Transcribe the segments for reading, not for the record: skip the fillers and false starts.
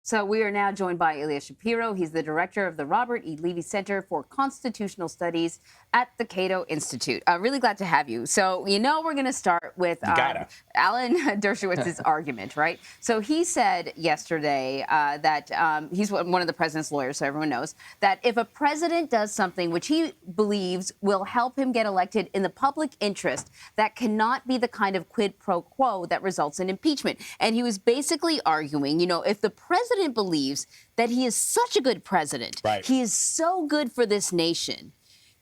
So we are now joined by Ilya Shapiro. He's the director of the Robert E. Levy Center for Constitutional Studies at the CATO Institute. Really glad to have you. So, we're going to start with Alan Dershowitz's argument, right? So he said yesterday that he's one of the president's lawyers, so everyone knows, that if a president does something which he believes will help him get elected in the public interest, that cannot be the kind of quid pro quo that results in impeachment. And he was basically arguing, if the president believes that he is such a good president, right, he is so good for this nation,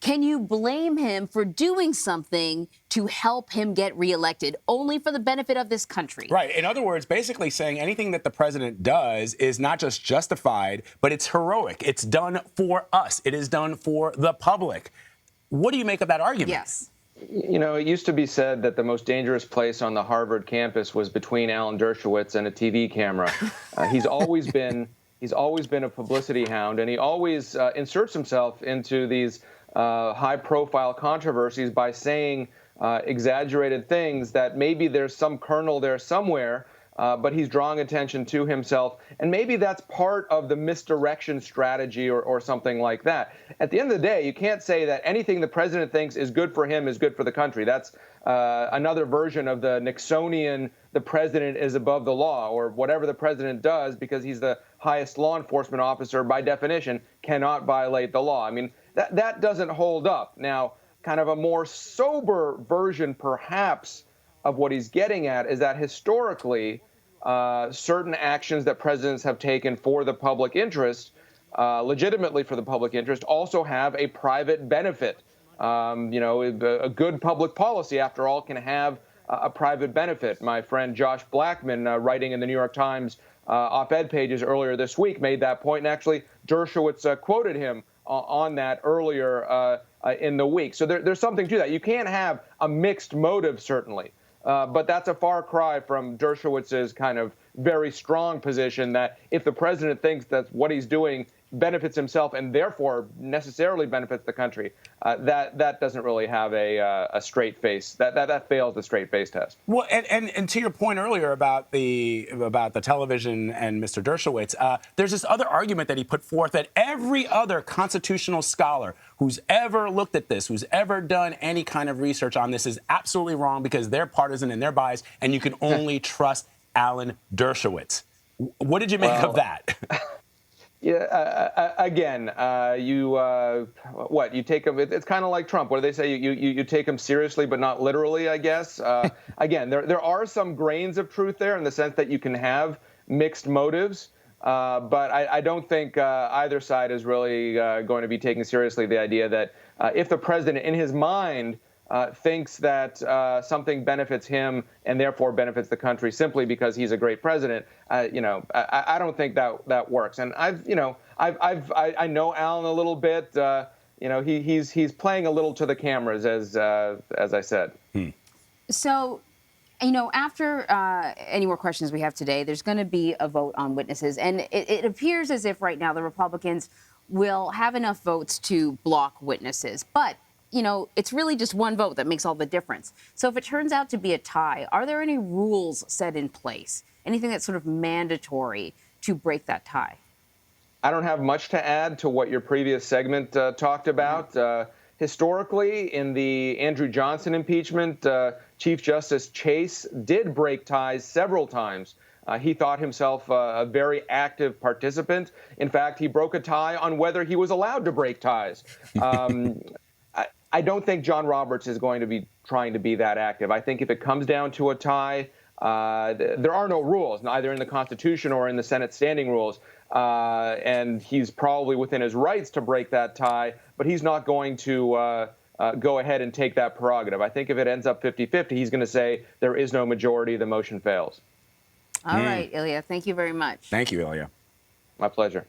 can you blame him for doing something to help him get reelected only for the benefit of this country? Right. In other words, basically saying anything that the president does is not just justified, but it's heroic. It's done for us. It is done for the public. What do you make of that argument? Yes. It used to be said that the most dangerous place on the Harvard campus was between Alan Dershowitz and a TV camera. He's always been a publicity hound, and he always inserts himself into these high-profile controversies by saying exaggerated things that maybe there's some kernel there somewhere, but he's drawing attention to himself. And maybe that's part of the misdirection strategy or something like that. At the end of the day, you can't say that anything the president thinks is good for him is good for the country. That's another version of the Nixonian, the president is above the law, or whatever the president does, because he's the highest law enforcement officer, by definition, cannot violate the law. I mean, that doesn't hold up. Now, kind of a more sober version, perhaps, of what he's getting at is that historically, certain actions that presidents have taken for the public interest, legitimately for the public interest, also have a private benefit. A good public policy, after all, can have a private benefit. My friend Josh Blackman, writing in the New York Times op-ed pages earlier this week, made that point, and actually Dershowitz quoted him on that earlier in the week. So there's something to that. You can't have a mixed motive, certainly. But that's a far cry from Dershowitz's kind of very strong position that if the president thinks that what he's doing benefits himself and therefore necessarily benefits the country, that doesn't really have a straight face. That fails the straight face test. Well, and to your point earlier about the television and Mr. Dershowitz, there's this other argument that he put forth that every other constitutional scholar who's ever looked at this, who's ever done any kind of research on this, is absolutely wrong because they're partisan and they're biased, and you can only trust Alan Dershowitz. What did you make of that? Yeah, again, you take him, it's kind of like Trump. What do they say? You take him seriously, but not literally, I guess. Again, there are some grains of truth there in the sense that you can have mixed motives. But I don't think either side is really going to be taking seriously the idea that if the president, in his mind, thinks that something benefits him and therefore benefits the country simply because he's a great president, I don't think that works. And I know Alan a little bit. He's playing a little to the cameras, as I said. So, after any more questions we have today, there's going to be a vote on witnesses, and it appears as if right now the Republicans will have enough votes to block witnesses, but it's really just one vote that makes all the difference. So if it turns out to be a tie, are there any rules set in place? Anything that's sort of mandatory to break that tie? I don't have much to add to what your previous segment talked about. Historically, in the Andrew Johnson impeachment, Chief Justice Chase did break ties several times. He thought himself a very active participant. In fact, he broke a tie on whether he was allowed to break ties. I don't think John Roberts is going to be trying to be that active. I think if it comes down to a tie, there are no rules, neither in the Constitution or in the Senate standing rules. And he's probably within his rights to break that tie, but he's not going to go ahead and take that prerogative. I think if it ends up 50-50, he's going to say there is no majority, the motion fails. All right, Ilya, thank you very much. Thank you, Ilya. My pleasure.